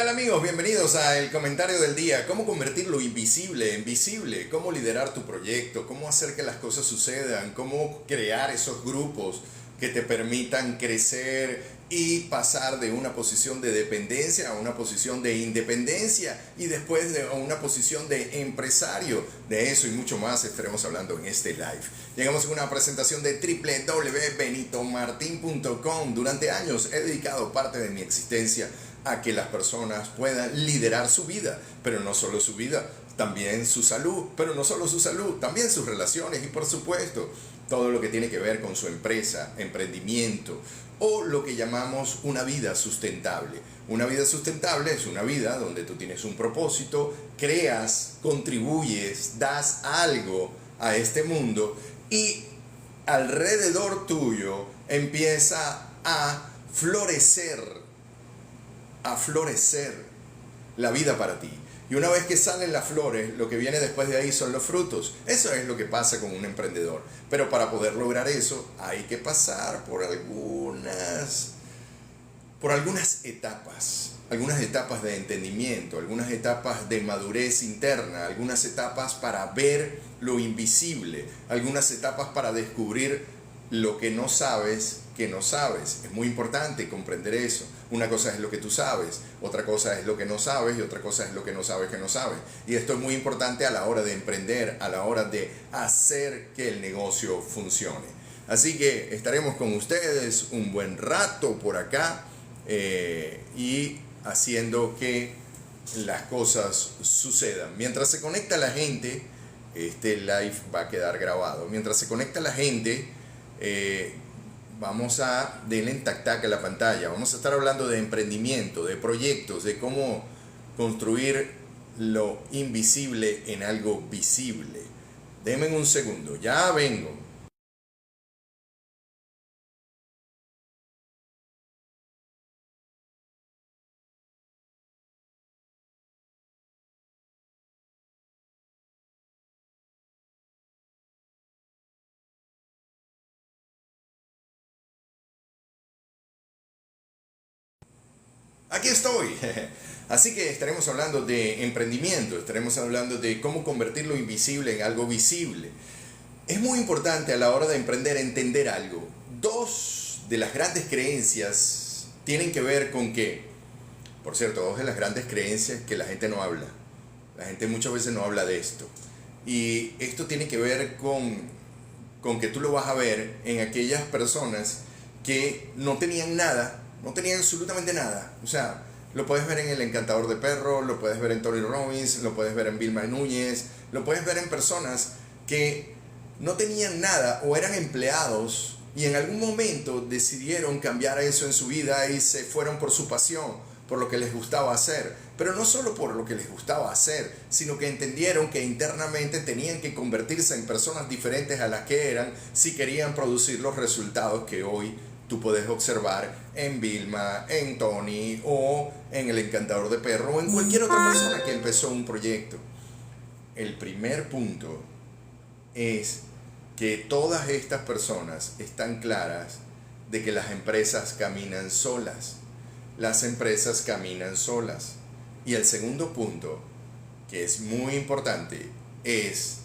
Hola amigos, bienvenidos a el comentario del día. ¿Cómo convertir lo invisible en visible? ¿Cómo liderar tu proyecto? ¿Cómo hacer que las cosas sucedan? ¿Cómo crear esos grupos que te permitan crecer y pasar de una posición de dependencia a una posición de independencia y después a una posición de empresario? De eso y mucho más estaremos hablando en este live. Llegamos a una presentación de www.benitomartin.com. Durante años he dedicado parte de mi existencia a que las personas puedan liderar su vida, pero no solo su vida, también su salud, pero no solo su salud, también sus relaciones y por supuesto todo lo que tiene que ver con su empresa, emprendimiento o lo que llamamos una vida sustentable. Una vida sustentable es una vida donde tú tienes un propósito, creas, contribuyes, das algo a este mundo y alrededor tuyo empieza a florecer la vida para ti. Y una vez que salen las flores, lo que viene después de ahí son los frutos. Eso es lo que pasa con un emprendedor. Pero para poder lograr eso hay que pasar por algunas etapas de entendimiento, algunas etapas de madurez interna, algunas etapas para ver lo invisible, algunas etapas para descubrir lo que no sabes que no sabes. Es muy importante comprender eso. Una cosa es lo que tú sabes, otra cosa es lo que no sabes y otra cosa es lo que no sabes que no sabes. Y esto es muy importante a la hora de emprender, a la hora de hacer que el negocio funcione. Así que estaremos con ustedes un buen rato por acá y haciendo que las cosas sucedan. Mientras se conecta la gente, este live va a quedar grabado. Mientras se conecta la gente, vamos a darle en tac-tac a la pantalla. Vamos a estar hablando de emprendimiento, de proyectos, de cómo construir lo invisible en algo visible. Denme un segundo, ya vengo. Aquí estoy. Así que estaremos hablando de emprendimiento, estaremos hablando de cómo convertir lo invisible en algo visible. Es muy importante a la hora de emprender entender algo. Dos de las grandes creencias tienen que ver con que, por cierto, dos de las grandes creencias que la gente no habla. La gente muchas veces no habla de esto. Y esto tiene que ver con que tú lo vas a ver en aquellas personas que no tenían nada, no tenían absolutamente nada. O sea, lo puedes ver en El Encantador de Perros, lo puedes ver en Tony Robbins, lo puedes ver en Vilma Núñez, lo puedes ver en personas que no tenían nada o eran empleados y en algún momento decidieron cambiar eso en su vida y se fueron por su pasión, por lo que les gustaba hacer. Pero no solo por lo que les gustaba hacer, sino que entendieron que internamente tenían que convertirse en personas diferentes a las que eran si querían producir los resultados que hoy tú puedes observar en Vilma, en Tony o en El Encantador de Perro o en cualquier otra persona que empezó un proyecto. El primer punto es que todas estas personas están claras de que las empresas caminan solas. Las empresas caminan solas. Y el segundo punto, que es muy importante, es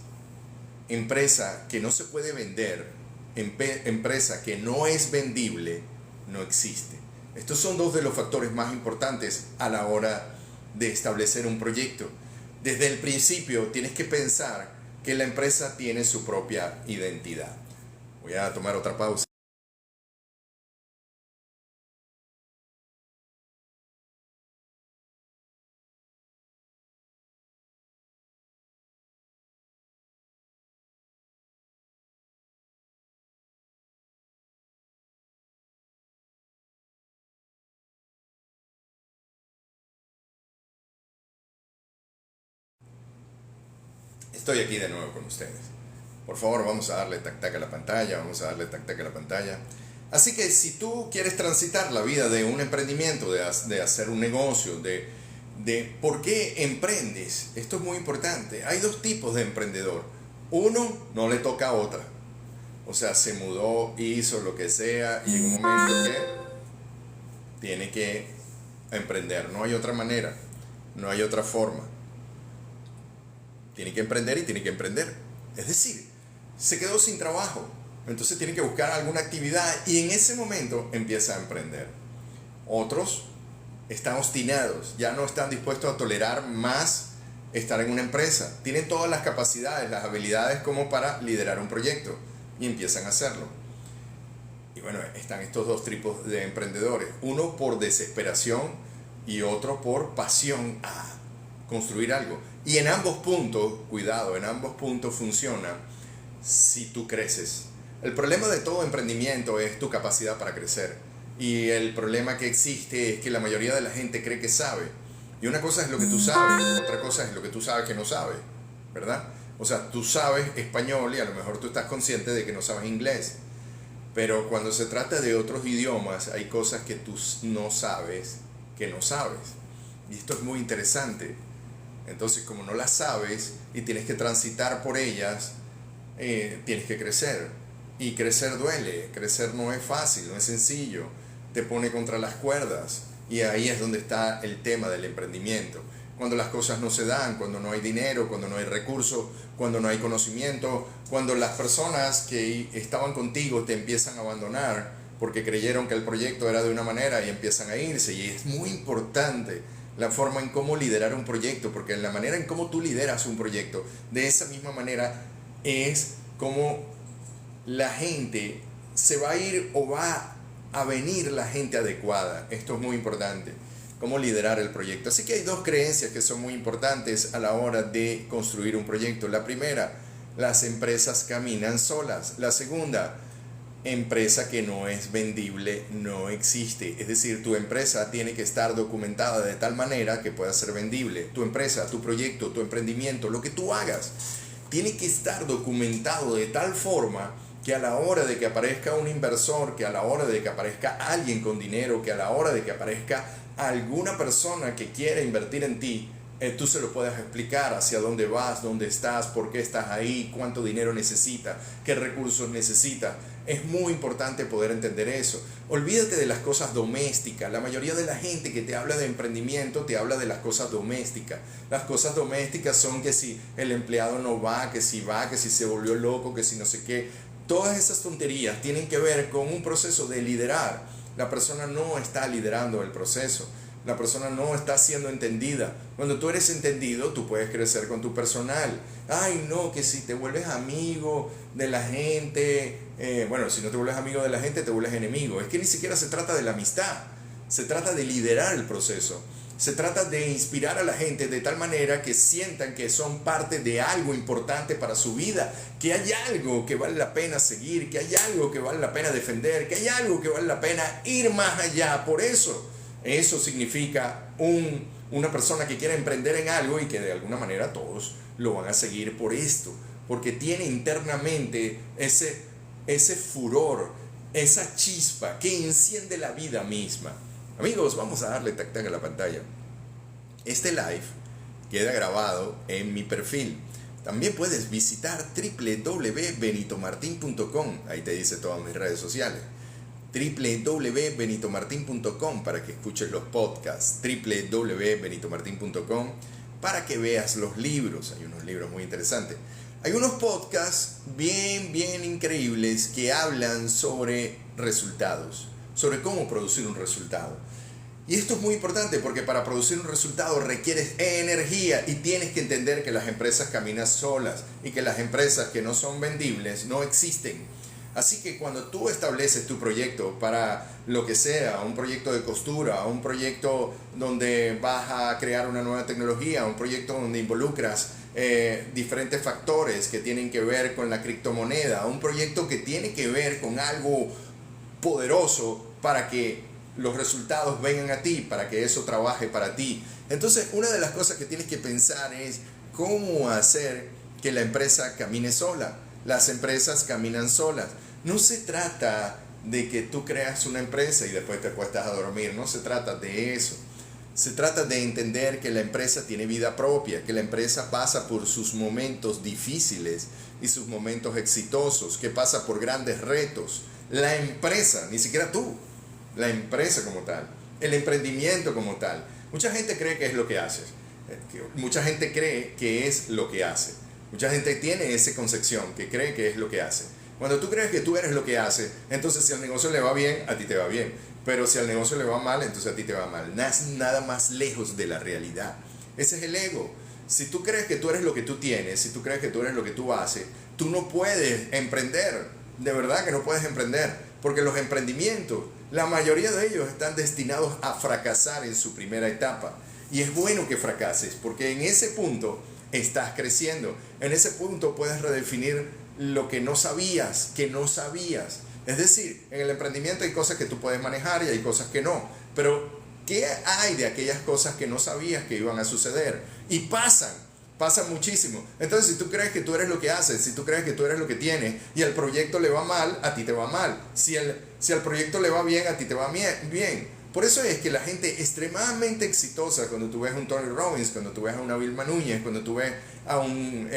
empresa que no se puede vender, empresa que no es vendible, no existe. Estos son dos de los factores más importantes a la hora de establecer un proyecto. Desde el principio tienes que pensar que la empresa tiene su propia identidad. Voy a tomar otra pausa. Estoy aquí de nuevo con ustedes. Por favor, vamos a darle tac-tac a la pantalla, vamos a darle tac-tac a la pantalla. Así que si tú quieres transitar la vida de un emprendimiento, de hacer un negocio, de por qué emprendes, esto es muy importante. Hay dos tipos de emprendedor. Uno no le toca a otra. O sea, se mudó, hizo lo que sea y llega un momento que tiene que emprender. No hay otra manera, no hay otra forma. Tiene que emprender y tiene que emprender. Es decir, se quedó sin trabajo, entonces tiene que buscar alguna actividad y en ese momento empieza a emprender. Otros están obstinados, ya no están dispuestos a tolerar más estar en una empresa. Tienen todas las capacidades, las habilidades como para liderar un proyecto y empiezan a hacerlo. Y bueno, están estos dos tipos de emprendedores. Uno por desesperación y otro por pasión a construir algo. Y en ambos puntos, cuidado, en ambos puntos funciona si tú creces. El problema de todo emprendimiento es tu capacidad para crecer. Y el problema que existe es que la mayoría de la gente cree que sabe. Y una cosa es lo que tú sabes, otra cosa es lo que tú sabes que no sabes, ¿verdad? O sea, tú sabes español y a lo mejor tú estás consciente de que no sabes inglés. Pero cuando se trata de otros idiomas, hay cosas que tú no sabes que no sabes. Y esto es muy interesante. Entonces, como no las sabes y tienes que transitar por ellas, tienes que crecer. Y crecer duele, crecer no es fácil, no es sencillo. Te pone contra las cuerdas. Y ahí es donde está el tema del emprendimiento. Cuando las cosas no se dan, cuando no hay dinero, cuando no hay recursos, cuando no hay conocimiento, cuando las personas que estaban contigo te empiezan a abandonar porque creyeron que el proyecto era de una manera y empiezan a irse. Y es muy importante la forma en cómo liderar un proyecto, porque la manera en cómo tú lideras un proyecto, de esa misma manera es como la gente se va a ir o va a venir la gente adecuada. Esto es muy importante, cómo liderar el proyecto. Así que hay dos creencias que son muy importantes a la hora de construir un proyecto. La primera, las empresas caminan solas. La segunda, empresa que no es vendible no existe. Es decir, tu empresa tiene que estar documentada de tal manera que pueda ser vendible. Tu empresa, tu proyecto, tu emprendimiento, lo que tú hagas, tiene que estar documentado de tal forma que a la hora de que aparezca un inversor, que a la hora de que aparezca alguien con dinero, que a la hora de que aparezca alguna persona que quiera invertir en ti, tú se lo puedas explicar hacia dónde vas, dónde estás, por qué estás ahí, cuánto dinero necesita, qué recursos necesita. Es muy importante poder entender eso. Olvídate de las cosas domésticas. La mayoría de la gente que te habla de emprendimiento te habla de las cosas domésticas. Las cosas domésticas son que si el empleado no va, que si se volvió loco, que si no sé qué. Todas esas tonterías tienen que ver con un proceso de liderar. La persona no está liderando el proceso. La persona no está siendo entendida. Cuando tú eres entendido, tú puedes crecer con tu personal. Ay, no, que si te vuelves amigo de la gente, bueno, si no te vuelves amigo de la gente, te vuelves enemigo. Es que ni siquiera se trata de la amistad. Se trata de liderar el proceso. Se trata de inspirar a la gente de tal manera que sientan que son parte de algo importante para su vida, que hay algo que vale la pena seguir, que hay algo que vale la pena defender, que hay algo que vale la pena ir más allá. Por eso, eso significa una persona que quiera emprender en algo y que de alguna manera todos lo van a seguir por esto, porque tiene internamente ese furor, esa chispa que enciende la vida misma. Amigos, vamos a darle tac tac a la pantalla. Este live queda grabado en mi perfil. También puedes visitar www.benitomartin.com. Ahí te dice todas mis redes sociales. www.benitomartin.com para que escuches los podcasts. www.benitomartin.com para que veas los libros. Hay unos libros muy interesantes. Hay unos podcasts bien increíbles que hablan sobre resultados, sobre cómo producir un resultado. Y esto es muy importante porque para producir un resultado requieres energía y tienes que entender que las empresas caminan solas y que las empresas que no son vendibles no existen. Así que cuando tú estableces tu proyecto para lo que sea, un proyecto de costura, un proyecto donde vas a crear una nueva tecnología, un proyecto donde involucras diferentes factores que tienen que ver con la criptomoneda, un proyecto que tiene que ver con algo poderoso para que los resultados vengan a ti, para que eso trabaje para ti. Entonces, una de las cosas que tienes que pensar es cómo hacer que la empresa camine sola. Las empresas caminan solas. No se trata de que tú creas una empresa y después te acuestas a dormir. No se trata de eso. Se trata de entender que la empresa tiene vida propia, que la empresa pasa por sus momentos difíciles y sus momentos exitosos, que pasa por grandes retos. La empresa, ni siquiera tú, la empresa como tal, el emprendimiento como tal. Mucha gente cree que es lo que haces. Mucha gente cree que es lo que hace. Mucha gente tiene esa concepción que cree que es lo que hace. Cuando tú crees que tú eres lo que haces, entonces si al negocio le va bien, a ti te va bien. Pero si al negocio le va mal, entonces a ti te va mal. Nada más lejos de la realidad. Ese es el ego. Si tú crees que tú eres lo que tú tienes, si tú crees que tú eres lo que tú haces, tú no puedes emprender. De verdad que no puedes emprender. Porque los emprendimientos, la mayoría de ellos están destinados a fracasar en su primera etapa. Y es bueno que fracases, porque en ese punto estás creciendo. En ese punto puedes redefinir lo que no sabías, Es decir, en el emprendimiento hay cosas que tú puedes manejar y hay cosas que no. Pero, ¿qué hay de aquellas cosas que no sabías que iban a suceder? Y pasan muchísimo. Entonces, si tú crees que tú eres lo que haces, si tú crees que tú eres lo que tienes y al proyecto le va mal, a ti te va mal. Si al proyecto le va bien, a ti te va bien. Por eso es que la gente extremadamente exitosa, cuando tú ves a un Tony Robbins, cuando tú ves a una Vilma Núñez, cuando tú ves a un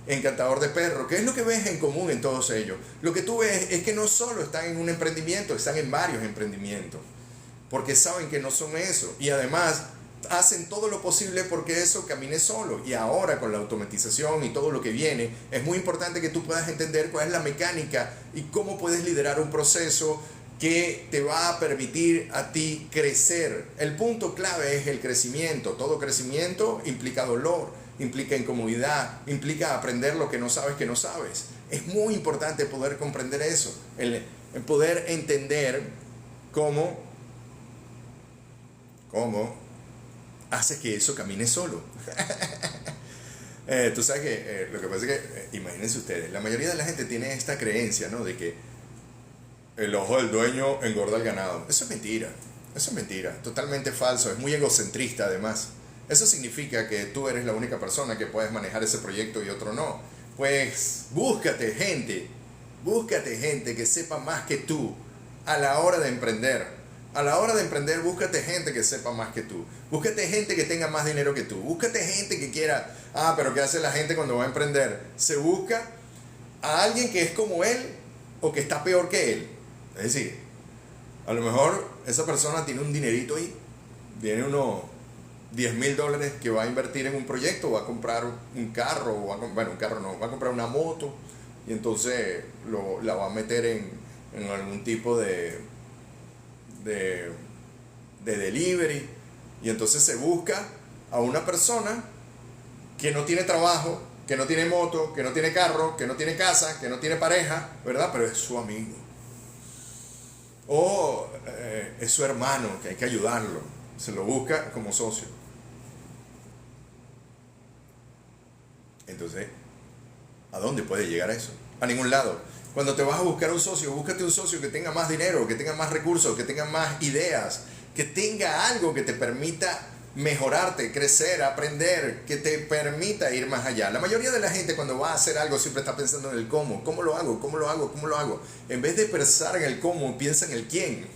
encantador de perros, ¿qué es lo que ves en común en todos ellos? Lo que tú ves es que no solo están en un emprendimiento, están en varios emprendimientos, porque saben que no son eso, y además hacen todo lo posible porque eso camine solo. Y ahora con la automatización y todo lo que viene, es muy importante que tú puedas entender cuál es la mecánica y cómo puedes liderar un proceso que te va a permitir a ti crecer. El punto clave es el crecimiento. Todo crecimiento implica dolor, implica incomodidad, implica aprender lo que no sabes. Es muy importante poder comprender eso, el poder entender cómo hace que eso camine solo. Tú sabes que lo que pasa es que, imagínense ustedes, la mayoría de la gente tiene esta creencia, ¿no? De que el ojo del dueño engorda el ganado. Eso es mentira, totalmente falso, es muy egocentrista además. Eso significa que tú eres la única persona que puedes manejar ese proyecto y otro no. Pues búscate gente que sepa más que tú a la hora de emprender. A la hora de emprender, búscate gente que sepa más que tú. Búscate gente que tenga más dinero que tú. Búscate gente que quiera... pero ¿qué hace la gente cuando va a emprender? Se busca a alguien que es como él o que está peor que él. Es decir, a lo mejor esa persona tiene un dinerito ahí, tiene unos $10,000 que va a invertir en un proyecto, va a comprar un carro, un carro no, va a comprar una moto y entonces la va a meter en algún tipo de delivery, y entonces se busca a una persona que no tiene trabajo, que no tiene moto, que no tiene carro, que no tiene casa, que no tiene pareja, ¿verdad? Pero es su amigo. O es su hermano, que hay que ayudarlo. Se lo busca como socio. Entonces, ¿a dónde puede llegar eso? A ningún lado. Cuando te vas a buscar un socio, búscate un socio que tenga más dinero, que tenga más recursos, que tenga más ideas, que tenga algo que te permita mejorarte, crecer, aprender, que te permita ir más allá. La mayoría de la gente cuando va a hacer algo siempre está pensando en el cómo. ¿Cómo lo hago? ¿Cómo lo hago? ¿Cómo lo hago? En vez de pensar en el cómo, piensa en el quién.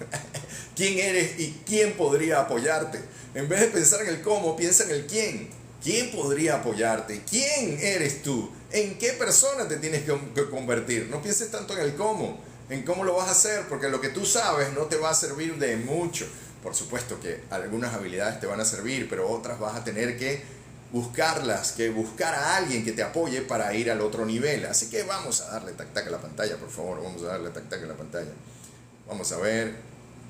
¿Quién eres y quién podría apoyarte? En vez de pensar en el cómo, piensa en el quién. ¿Quién podría apoyarte? ¿Quién eres tú? ¿En qué persona te tienes que convertir? No pienses tanto en el cómo, en cómo lo vas a hacer, porque lo que tú sabes no te va a servir de mucho. Por supuesto que algunas habilidades te van a servir, pero otras vas a tener que buscarlas, que buscar a alguien que te apoye para ir al otro nivel. Así que vamos a darle tac-tac a la pantalla, por favor. Vamos a darle tac-tac a la pantalla. Vamos a ver.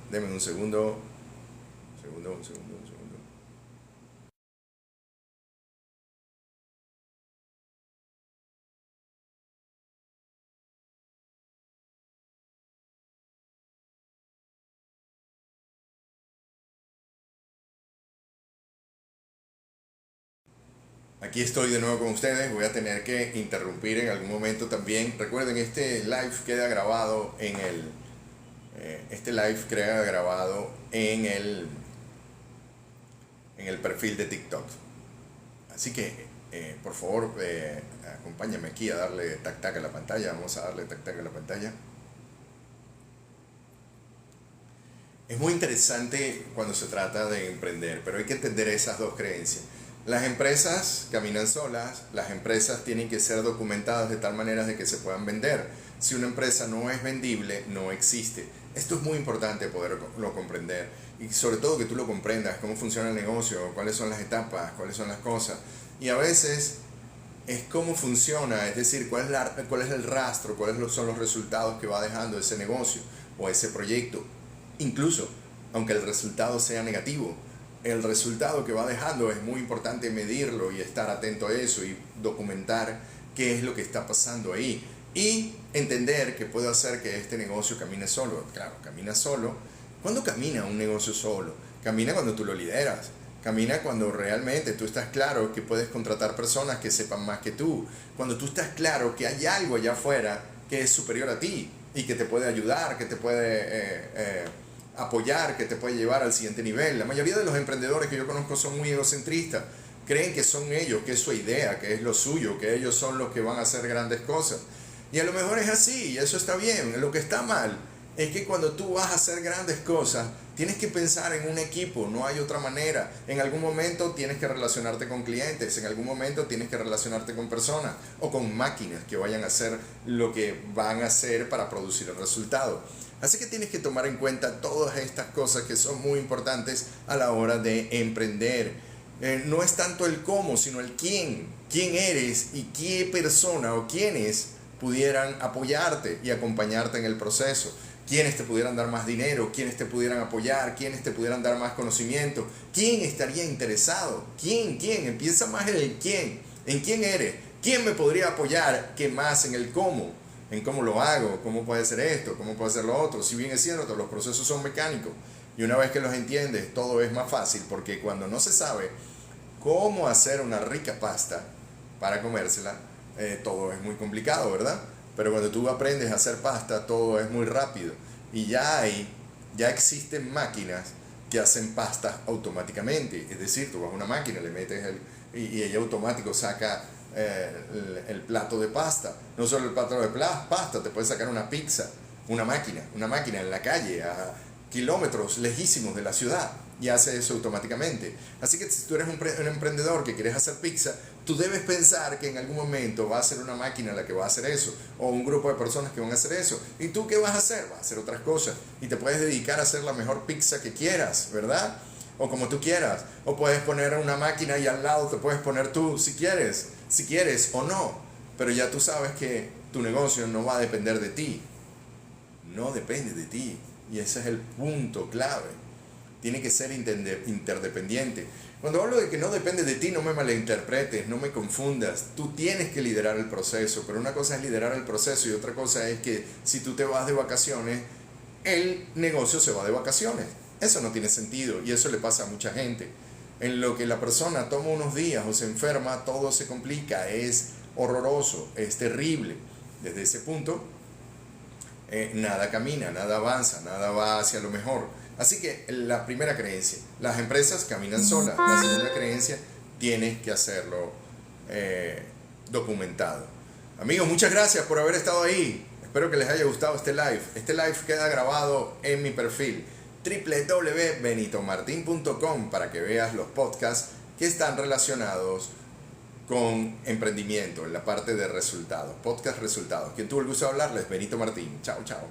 Denme un segundo. Un segundo. Aquí estoy de nuevo con ustedes, voy a tener que interrumpir en algún momento también. Recuerden, este live queda grabado en el perfil de TikTok. Así que, por favor, acompáñame aquí a darle tac-tac a la pantalla. Vamos a darle tac-tac a la pantalla. Es muy interesante cuando se trata de emprender, pero hay que entender esas dos creencias. Las empresas caminan solas, las empresas tienen que ser documentadas de tal manera de que se puedan vender. Si una empresa no es vendible, no existe. Esto es muy importante poderlo comprender y sobre todo que tú lo comprendas, cómo funciona el negocio, cuáles son las etapas, cuáles son las cosas. Y a veces es cómo funciona, es decir, cuál es el rastro, son los resultados que va dejando ese negocio o ese proyecto. Incluso, aunque el resultado sea negativo, el resultado que va dejando es muy importante medirlo y estar atento a eso y documentar qué es lo que está pasando ahí. Y entender que puede hacer que este negocio camine solo. Claro, camina solo. ¿Cuándo camina un negocio solo? Camina cuando tú lo lideras. Camina cuando realmente tú estás claro que puedes contratar personas que sepan más que tú. Cuando tú estás claro que hay algo allá afuera que es superior a ti y que te puede ayudar, que te puede apoyar, que te puede llevar al siguiente nivel. La mayoría de los emprendedores que yo conozco son muy egocentristas. Creen que son ellos, que es su idea, que es lo suyo, que ellos son los que van a hacer grandes cosas. Y a lo mejor es así, y eso está bien. Lo que está mal es que cuando tú vas a hacer grandes cosas, tienes que pensar en un equipo, no hay otra manera. En algún momento tienes que relacionarte con clientes, en algún momento tienes que relacionarte con personas o con máquinas que vayan a hacer lo que van a hacer para producir el resultado. Así que tienes que tomar en cuenta todas estas cosas que son muy importantes a la hora de emprender. No es tanto el cómo, sino el quién. ¿Quién eres y qué persona o quiénes pudieran apoyarte y acompañarte en el proceso? ¿Quiénes te pudieran dar más dinero? ¿Quiénes te pudieran apoyar? ¿Quiénes te pudieran dar más conocimiento? ¿Quién estaría interesado? ¿Quién? Empieza más en el quién. ¿En quién eres? ¿Quién me podría apoyar? ¿Qué más en el cómo? En cómo lo hago, cómo puede ser esto, cómo puede ser lo otro. Si bien es cierto, los procesos son mecánicos y una vez que los entiendes, todo es más fácil, porque cuando no se sabe cómo hacer una rica pasta para comérsela, todo es muy complicado, ¿verdad? Pero cuando tú aprendes a hacer pasta, todo es muy rápido. Y ya existen máquinas que hacen pastas automáticamente. Es decir, tú vas a una máquina, le metes y ella automático saca el plato de pasta. No solo el plato de pasta, te puede sacar una pizza, una máquina en la calle, a kilómetros lejísimos de la ciudad, y hace eso automáticamente. Así que si tú eres un emprendedor que quieres hacer pizza, tú debes pensar que en algún momento va a ser una máquina la que va a hacer eso, o un grupo de personas que van a hacer eso. ¿Y tú qué vas a hacer? Vas a hacer otras cosas, y te puedes dedicar a hacer la mejor pizza que quieras, ¿verdad? O como tú quieras. O puedes poner una máquina y al lado te puedes poner tú si quieres o no. Pero ya tú sabes que tu negocio no va a depender de ti. No depende de ti. Y ese es el punto clave. Tiene que ser interdependiente. Cuando hablo de que no depende de ti, no me malinterpretes, no me confundas. Tú tienes que liderar el proceso, pero una cosa es liderar el proceso y otra cosa es que si tú te vas de vacaciones, el negocio se va de vacaciones. Eso no tiene sentido y eso le pasa a mucha gente. En lo que la persona toma unos días o se enferma, todo se complica, es horroroso, es terrible. Desde ese punto, nada camina, nada avanza, nada va hacia lo mejor. Así que la primera creencia, las empresas caminan solas. La segunda creencia, tienes que hacerlo documentado. Amigos, muchas gracias por haber estado ahí. Espero que les haya gustado este live. Este live queda grabado en mi perfil www.benitomartin.com para que veas los podcasts que están relacionados con emprendimiento en la parte de resultados, podcast resultados. Quien tuvo el gusto de hablarles, Benito Martín. Chao, chao.